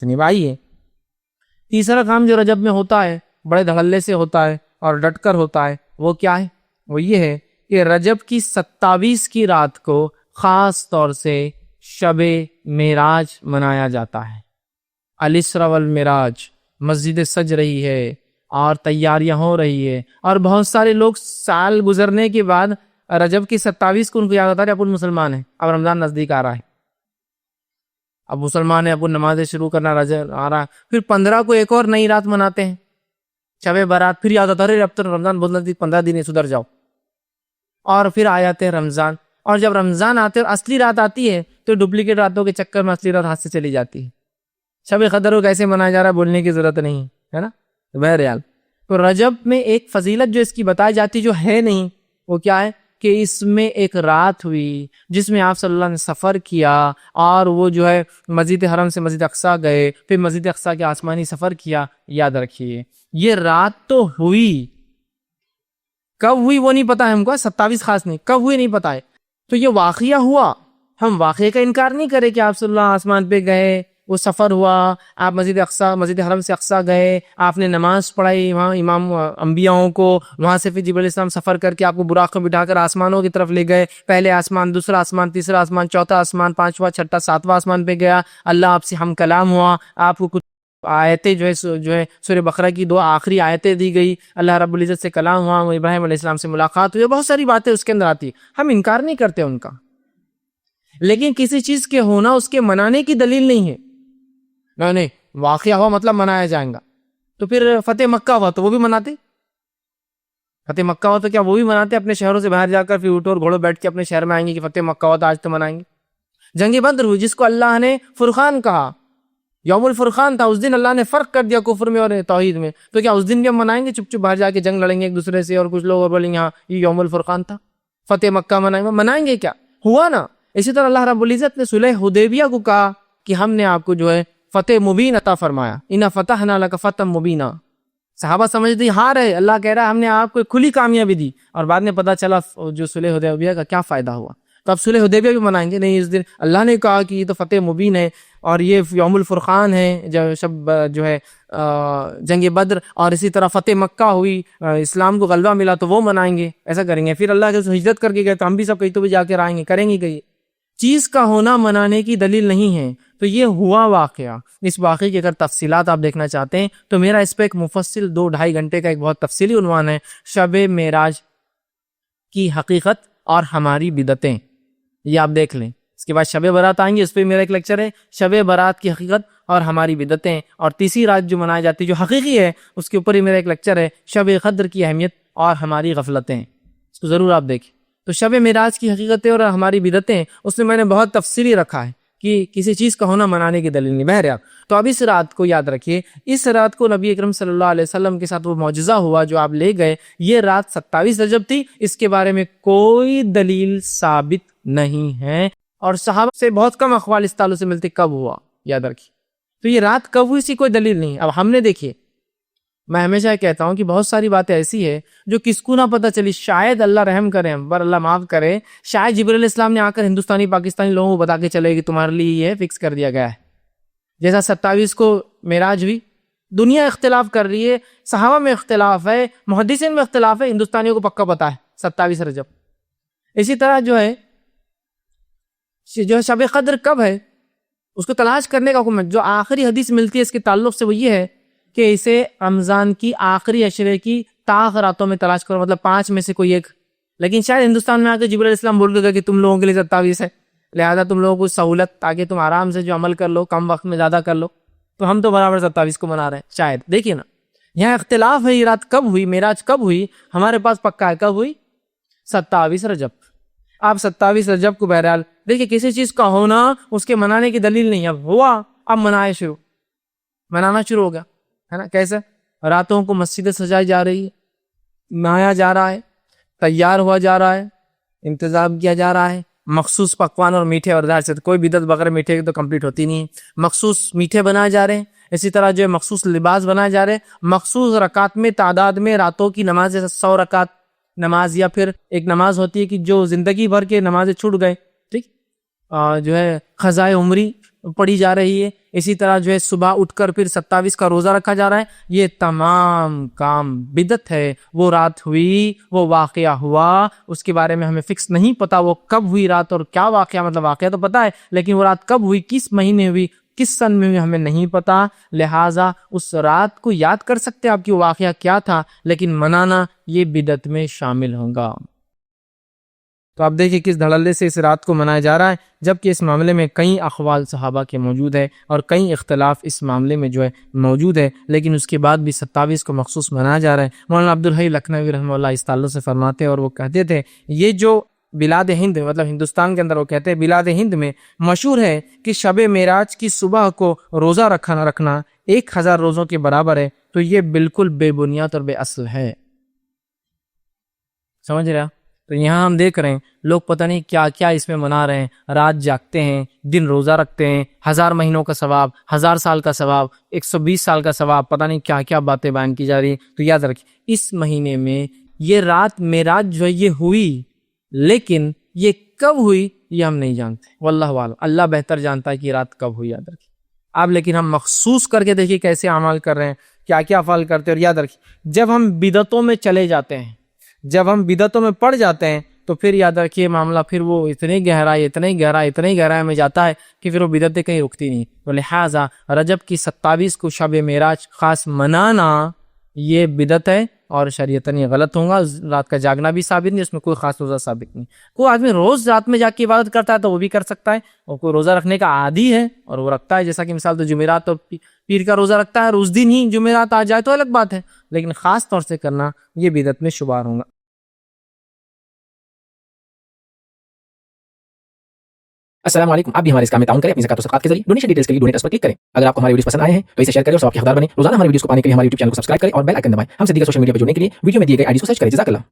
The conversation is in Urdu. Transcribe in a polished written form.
نبھائیے۔ تیسرا کام جو رجب میں ہوتا ہے، بڑے دھڑلے سے ہوتا ہے اور ڈٹ کر ہوتا ہے، وہ کیا ہے؟ وہ یہ ہے کہ رجب کی 27 کی رات کو خاص طور سے شب معراج منایا جاتا ہے۔ الاسرا والمعراج، مسجد سج رہی ہے اور تیاریاں ہو رہی ہے، اور بہت سارے لوگ سال گزرنے کے بعد رجب کی 27 کو ان کو یاد آتا ہے اب مسلمان ہیں، اب رمضان نزدیک آ رہا ہے، اب مسلمان ہیں، اب نمازیں شروع کرنا رجب آ رہا ہے۔ پھر 15 کو ایک اور نئی رات مناتے ہیں، شب برات، پھر یاد آتا ہے اب تو رمضان بہت نزدیک، 15 دن ہے، سدھر جاؤ۔ اور پھر آ جاتے ہیں رمضان، اور جب رمضان آتے اور اصلی رات آتی ہے تو ڈپلیکیٹ راتوں کے چکر میں اصلی رات ہاتھ سے چلی جاتی ہے۔ شب قدر کو کیسے منایا جا رہا ہے بولنے کی ضرورت نہیں ہے نا۔ بہرحال تو رجب میں ایک فضیلت جو اس کی بتائی جاتی جو ہے نہیں، وہ کیا ہے کہ اس میں ایک رات ہوئی جس میں آپ صلی اللہ علیہ وسلم نے سفر کیا، اور وہ جو ہے مسجد حرم سے مسجد اقصیٰ گئے، پھر مسجد اقصیٰ کے آسمانی سفر کیا۔ یاد رکھیے یہ رات تو ہوئی، کب ہوئی وہ نہیں پتا ہے ہم کو، 27 خاص نہیں، کب ہوئی نہیں پتا ہے، تو یہ واقعہ ہوا۔ ہم واقعے کا انکار نہیں کریں کہ آپ صلی اللہ آسمان پہ گئے، وہ سفر ہوا، آپ مسجد حرم سے اقصیٰ گئے، آپ نے نماز پڑھائی وہاں امام انبیاءوں کو، وہاں سے پھر جبرائیل السلام سفر کر کے آپ کو براق میں بٹھا کر آسمانوں کی طرف لے گئے، پہلے آسمان، دوسرا آسمان، تیسرا آسمان، چوتھا آسمان، پانچواں، چھٹا، ساتواں آسمان پہ گیا، اللہ آپ سے ہم کلام ہوا، آپ کو کچھ آیتیں جو ہے سورہ بقرہ کی 2 آخری آیتیں دی گئی، اللہ رب العزت سے کلام ہوا، ابراہیم علیہ السلام سے ملاقات ہوئی، بہت ساری باتیں اس کے اندر آتی، ہم انکار نہیں کرتے ان کا، لیکن کسی چیز کے ہونا اس کے منانے کی دلیل نہیں ہے۔ نہیں واقعہ ہوا مطلب منایا جائے گا، تو پھر فتح مکہ ہوا تو وہ بھی مناتے، فتح مکہ ہوا تو کیا وہ بھی مناتے؟ اپنے شہروں سے باہر جا کر پھر اونٹوں اور گھوڑوں بیٹھ کے اپنے شہر میں آئیں گے کہ فتح مکہ ہوا تو آج تو منائیں گے۔ جنگ بدر ہوئی جس کو اللہ نے فرقان کہا، یوم الفرقان تھا، اس دن اللہ نے فرق کر دیا کفر میں اور توحید میں، تو کیا اس دن بھی ہم منائیں گے؟ چپ چپ باہر جا کے جنگ لڑیں گے ایک دوسرے سے، اور کچھ لوگ اور بولیں گے ہاں یہ یوم الفرقان تھا، فتح مکہ منائیں گے کیا؟ ہوا نا۔ اسی طرح اللہ رب العزت نے صلح حدیبیہ کو کہا کہ ہم نے آپ کو جو ہے فتح مبین عطا فرمایا، اِنَّا فَتَحْنَا لَكَ فَتْحًا مُبِينًا۔ صحابہ سمجھتے ہار ہے، اللہ کہہ رہا ہے ہم نے آپ کو کھلی کامیابی دی، اور بعد میں پتا چلا جو صلح حدیبیہ کا کیا فائدہ ہوا، تو اب صلح حدیبیہ بھی منائیں گے؟ نہیں، اس دن اللہ نے کہا کہ یہ تو فتح مبین ہے اور یہ یوم الفرقان ہے، شب جو ہے جنگ بدر، اور اسی طرح فتح مکہ ہوئی، اسلام کو غلبہ ملا تو وہ منائیں گے، ایسا کریں گے۔ پھر اللہ کے ہجرت کر کے گئے تو ہم بھی سب کہیں تو بھی جا کے آئیں گے، کریں گے کہ چیز کا ہونا منانے کی دلیل نہیں ہے، تو یہ ہوا واقعہ۔ اس واقعے کی اگر تفصیلات آپ دیکھنا چاہتے ہیں تو میرا اس پہ ایک مفصل 2-2.5 گھنٹے کا ایک بہت تفصیلی عنوان ہے، شب معراج کی حقیقت اور ہماری بدعتیں، یہ آپ دیکھ لیں۔ اس کے بعد شب برات آئیں گے، اس پہ میرا ایک لیکچر ہے، شب برات کی حقیقت اور ہماری بدعتیں، اور تیسری رات جو منائی جاتی ہے جو حقیقی ہے اس کے اوپر ہی میرا ایک لیکچر ہے، شب قدر کی اہمیت اور ہماری غفلتیں، اس کو ضرور آپ دیکھیں۔ تو شب معراج کی حقیقتیں اور ہماری بدعتیں، اس میں نے بہت تفصیلی رکھا ہے کہ کسی چیز کا ہونا منانے کی دلیل نہیں۔ بہرحال تو اب اس رات کو یاد رکھیے، اس رات کو نبی اکرم صلی اللہ علیہ وسلم کے ساتھ وہ معجزہ ہوا جو آپ لے گئے، یہ رات 27 رجب تھی، اس کے بارے میں کوئی دلیل ثابت نہیں ہے، اور صحابہ سے بہت کم اقوال اس تعلق سے ملتے کب ہوا، یاد رکھیے۔ تو یہ رات کب ہوئی، اسی کوئی دلیل نہیں۔ اب ہم نے دیکھیے، میں ہمیشہ کہتا ہوں کہ بہت ساری باتیں ایسی ہے جو کس کو نہ پتہ چلی، شاید اللہ رحم کرے ہم پر، اللہ معاف کرے، شاید جبرائیل علیہ السلام نے آ کر ہندوستانی پاکستانی لوگوں کو بتا کے چلے کہ تمہارے لیے یہ فکس کر دیا گیا ہے۔ جیسا 27 کو معراج ہوئی، دنیا اختلاف کر رہی ہے، صحابہ میں اختلاف ہے، محدثین میں اختلاف ہے، ہندوستانیوں کو پکا پتہ ہے 27 رجب۔ اسی طرح جو ہے شب قدر کب ہے اس کو تلاش کرنے کا حکم ہے۔ جو آخری حدیث ملتی ہے اس کے تعلق سے وہ یہ ہے کہ اسے رمضان کی آخری عشرے کی طاق راتوں میں تلاش کرو، مطلب 5 میں سے کوئی ایک۔ لیکن شاید ہندوستان میں آ کے جبرائیل علیہ السلام بول گا کہ تم لوگوں کے لیے 27 ہے، لہذا تم لوگوں کو سہولت تاکہ تم آرام سے جو عمل کر لو، کم وقت میں زیادہ کر لو، تو ہم تو برابر 27 کو منا رہے ہیں شاید۔ دیکھیے نا، یہاں اختلاف ہے، یہ رات کب ہوئی، معراج کب ہوئی، ہمارے پاس پکا ہے کب ہوئی، 27 رجب۔ آپ 27 رجب کو بہرحال دیکھیے، کسی چیز کا ہونا اس کے منانے کی دلیل نہیں، اب ہوا، اب منانا شروع ہو گیا ہے نا۔ کیسے؟ راتوں کو مسجدیں سجائی جا رہی ہے، نہایا جا رہا ہے، تیار ہوا جا رہا ہے، انتظام کیا جا رہا ہے، مخصوص پکوان اور میٹھے، اور ظاہر سے کوئی بدعت بغیر میٹھے کی تو کمپلیٹ ہوتی نہیں ہے، مخصوص میٹھے بنائے جا رہے ہیں، اسی طرح جو ہے مخصوص لباس بنائے جا رہے ہیں، مخصوص رکعت میں تعداد میں راتوں کی نماز، 100 رکعت نماز، یا پھر ایک نماز ہوتی ہے کہ جو زندگی بھر کے نمازیں چھوٹ گئے، ٹھیک جو ہے قضائے عمری، پڑھی جا رہی ہے، اسی طرح جو ہے صبح اٹھ کر پھر 27 کا روزہ رکھا جا رہا ہے، یہ تمام کام بدعت ہے۔ وہ رات ہوئی، وہ واقعہ ہوا، اس کے بارے میں ہمیں فکس نہیں پتا وہ کب ہوئی رات اور کیا واقعہ، مطلب واقعہ تو پتا ہے لیکن وہ رات کب ہوئی، کس مہینے ہوئی، کس سن میں ہوئی، ہمیں نہیں پتا۔ لہٰذا اس رات کو یاد کر سکتے آپ کی واقعہ کیا تھا، لیکن منانا یہ بدعت میں شامل ہوگا۔ تو آپ دیکھیں کس دھڑلے سے اس رات کو منایا جا رہا ہے، جبکہ اس معاملے میں کئی اقوال صحابہ کے موجود ہے اور کئی اختلاف اس معاملے میں جو ہے موجود ہے، لیکن اس کے بعد بھی 27 کو مخصوص منایا جا رہا ہے۔ مولانا عبدالحی لکھنوی رحمہ اللہ اس تعلق سے فرماتے ہیں اور وہ کہتے تھے یہ جو بلاد ہند مطلب ہندوستان کے اندر، وہ کہتے ہیں بلاد ہند میں مشہور ہے کہ شب معراج کی صبح کو روزہ رکھنا 1000 روزوں کے برابر ہے، تو یہ بالکل بے بنیاد اور بے اصل ہے۔ سمجھ رہے ہیں؟ تو یہاں ہم دیکھ رہے ہیں لوگ پتہ نہیں کیا کیا اس میں منا رہے ہیں، رات جاگتے ہیں، دن روزہ رکھتے ہیں، 1000 مہینوں کا ثواب، 1000 سال کا ثواب، 120 سال کا ثواب، پتہ نہیں کیا کیا باتیں بیان کی جا رہی ہیں۔ تو یاد رکھیں اس مہینے میں یہ رات معراج جو ہے یہ ہوئی، لیکن یہ کب ہوئی یہ ہم نہیں جانتے، واللہ عالم، اللہ بہتر جانتا ہے کہ یہ رات کب ہوئی۔ یاد رکھیں آپ، لیکن ہم مخصوص کر کے دیکھیں کیسے اعمال کر رہے ہیں، کیا کیا افعال کرتے ہیں۔ اور یاد رکھیں جب ہم بدعتوں میں چلے جاتے ہیں، جب ہم بدعتوں میں پڑ جاتے ہیں تو پھر یاد رکھیے معاملہ پھر وہ اتنی گہرائی میں جاتا ہے کہ پھر وہ بدعتیں کہیں رکتی نہیں۔ تو لہٰذا رجب کی 27 کو شب معراج خاص منانا یہ بدعت ہے اور شریعتاً یہ غلط ہوگا۔ رات کا جاگنا بھی ثابت نہیں، اس میں کوئی خاص روزہ ثابت نہیں۔ کوئی آدمی روز رات میں جاگ کے عبادت کرتا ہے تو وہ بھی کر سکتا ہے، اور کوئی روزہ رکھنے کا عادی ہے اور وہ رکھتا ہے، جیسا کہ مثال تو جمعرات اور پیر کا روزہ رکھتا ہے اور اس دن ہی جمعرات آ جائے تو الگ بات ہے، لیکن خاص طور سے کرنا یہ بدعت میں شمار ہوگا۔ السلام علیکم، آپ بھی ہمارے اس کام میں تعاون کریں اپنی زکات و صدقات کے ذریعے۔ ڈونیشن ڈیٹیلز کے لیے ڈونیٹ پر کلک کریں۔ اگر آپ کو ہمارے ویڈیوز پسند آئے ہیں تو اسے شیئر کریں اور ثواب کے حقدار بنیں۔ روزانہ ہمارے ویڈیوز کو پانے کے لیے ہمارے یوٹیوب چینل کو سبسکرائب کریں اور بیل آئکن دبائیں۔ ہم سے دیگر سوشل میڈیا پر جڑنے کے لیے ویڈیو میں دیے گئے آئی ڈی کو سرچ کریں۔ جزاک اللہ۔